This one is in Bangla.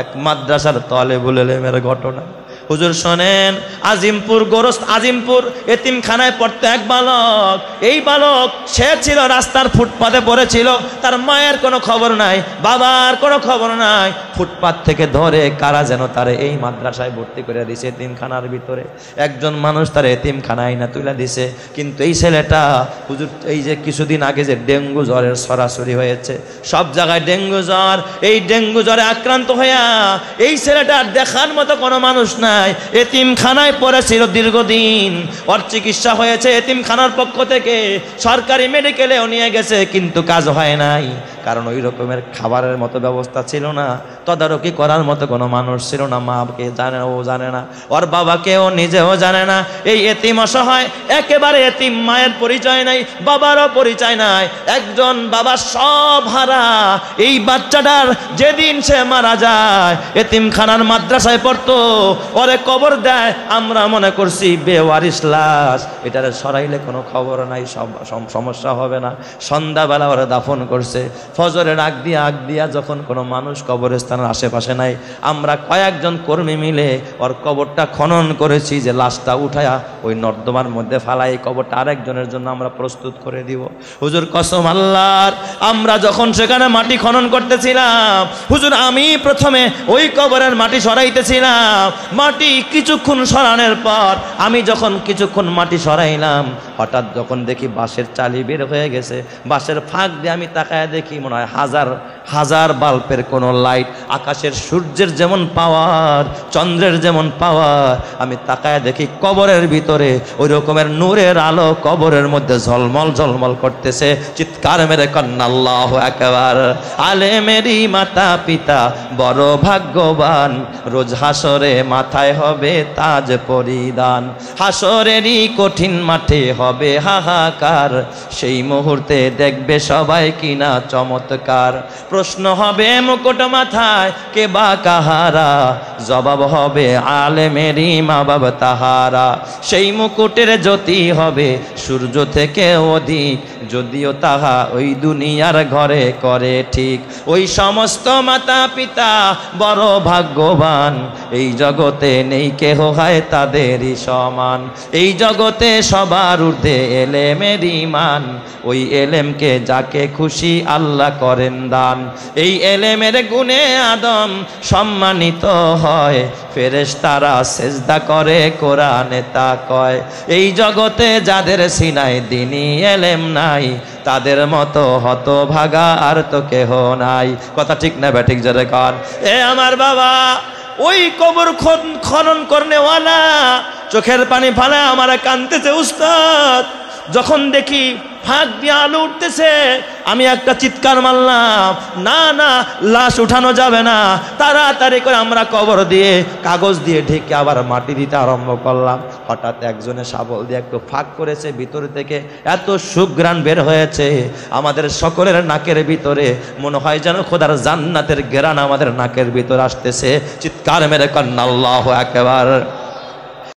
এক মাদ্রাসার তালেবুল ইলমের ঘটনা। হুজুর শোনেন, আজিমপুর এতিমখানায় পড়তো এক বালক। এই বালক সে ছিল রাস্তার ফুটপাতে পড়েছিল, তার মায়ের কোনো খবর নাই, বাবার কোনো খবর নাই। ফুটপাত থেকে ধরে কারা যেন তারে এই মাদ্রাসায় ভর্তি করে দিছে এতিমখানার ভিতরে। একজন মানুষ তার এতিমখানায় না তুলে দিছে। কিন্তু এই ছেলেটা হুজুর, এই যে কিছুদিন আগে যে ডেঙ্গু জ্বরের সরাসরি হয়েছে, সব জায়গায় ডেঙ্গু জ্বর, এই ডেঙ্গু জ্বরে আক্রান্ত হইয়া এই ছেলেটার দেখার মতো কোনো মানুষ নাই। এতিমখানায় পড়েছিল দীর্ঘদিন, ওর চিকিৎসা হয়েছে এতিমখানার পক্ষ থেকে, সরকারি মেডিকেলেও নিয়ে গেছে, কিন্তু কাজ হয় নাই। কারণ ওই রকমের খাবারের মতো ব্যবস্থা ছিল না, তদারকি করার মতো কোনো মানুষ ছিল না। মাকে জানে, ও জানে না, ওর বাবাকে ও নিজেও জানে না। এই এতিম অসহায়, একেবারে এতিম, মায়ের পরিচয় নাই, বাবারও পরিচয় নাই, একজন বাবার সব হারা। এই বাচ্চাটার যেদিন সে মারা যায়, এতিমখানার মাদ্রাসায় পড়তো, ওরে কবর দেয়, আমরা মনে করছি বেওয়ারিশ লাশ, এটারে সরাইলে কোনো খবর নাই, সমস্যা হবে না। সন্ধ্যাবেলা ওরা দাফন করছে, ফজরের আগ দিয়া যখন কোনো মানুষ কবরস্থানের আশেপাশে নাই, আমরা কয়েকজন কর্মী মিলে ওর কবরটা খনন করেছি, যে লাশটা উঠায়া ওই নর্দমার মধ্যে ফালাই কবরটা আরেকজনের জন্য আমরা প্রস্তুত করে দিব। হুজুর কসম আল্লাহর, আমরা যখন সেখানে মাটি খনন করতেছিলাম, হুজুর আমি প্রথমে ওই কবরের মাটি সরাইতেছিলাম। মাটি কিছুক্ষণ সরানোর পর আমি যখন কিছুক্ষণ মাটি সরাইলাম, হঠাৎ যখন দেখি বাঁশের চালি বের হয়ে গেছে, বাঁশের ফাঁক দিয়ে আমি তাকায় দেখি মনে হয় হাজার হাজার বাল্বের কোনো লাইট, আকাশের সূর্যের যেমন পাওয়ার, চন্দ্রের যেমন পাওয়ার, আমি তাকায় দেখি কবরের ভিতরে ওই রকমের নূরের আলো কবরের মধ্যে ঝলমল ঝলমল করতেছে। চিৎকার মেরে কন্যা আল্লাহু আকবার। আলেমেরই মাতা পিতা বড় ভাগ্যবান, রোজ হাসরে মাথায় হবে তাজ পরিধান। হাসরেরই কঠিন মাঠে হবে হাহাকার, সেই মুহূর্তে দেখবে সবাই কিনা চমৎকার। প্রশ্ন হবে মুকুট মাথায়, কে বা কাহারা, জবাব হবে আলেমেরই মা বাবা তাহারা। সেই মুকুটের জ্যোতি হবে সূর্য থেকে অধিক, যদিও তাহা ওই দুনিয়ার ঘরে করে ঠিক। ওই সমস্ত মাতা পিতা বড় ভাগ্যবান, এই জগতে নেই কেহ হয় তাদেরই সমান। এই জগতে সবার ঊর্ধ্বে এলেমের ঈমান, ওই এলেমকে যাকে খুশি আল্লাহ করেন দান। এই এলেমের গুণে আদম সম্মানিত হয়, ফেরেশতারা সেজদা করে কোরআনে তা কয়। এই জগতে যাদের সিনায় দ্বীনি এলেম নাই, তাদের মতো হতভাগা আর তো কেহ নাই। কথা ঠিক না ব্যাঠিক জোরে কর। এ আমার বাবা, ওই কবর খনন করনেওয়ালা চোখের পানি ফালা আমার কাঁদতেছে উস্তাদ। যখন দেখি ফাঁক দিয়ে আলো উঠতেছে, আমি একটা চিৎকার মারলাম, না না, লাশ উঠানো যাবে না। তাড়াতাড়ি করে আমরা কবর দিয়ে কাগজ দিয়ে ঢেকে আবার মাটি দিতে আরম্ভ করলাম। হঠাৎ একজনে শাবল দিয়ে একটু ফাঁক করেছে, ভিতর থেকে এত সুঘ্রাণ বের হয়েছে, আমাদের সকলের নাকের ভিতরে মনে হয় যেন খোদার জান্নাতের ঘেরান আমাদের নাকের ভিতর আসতেছে। চিৎকার মেরে কন্যা আল্লাহু আকবার।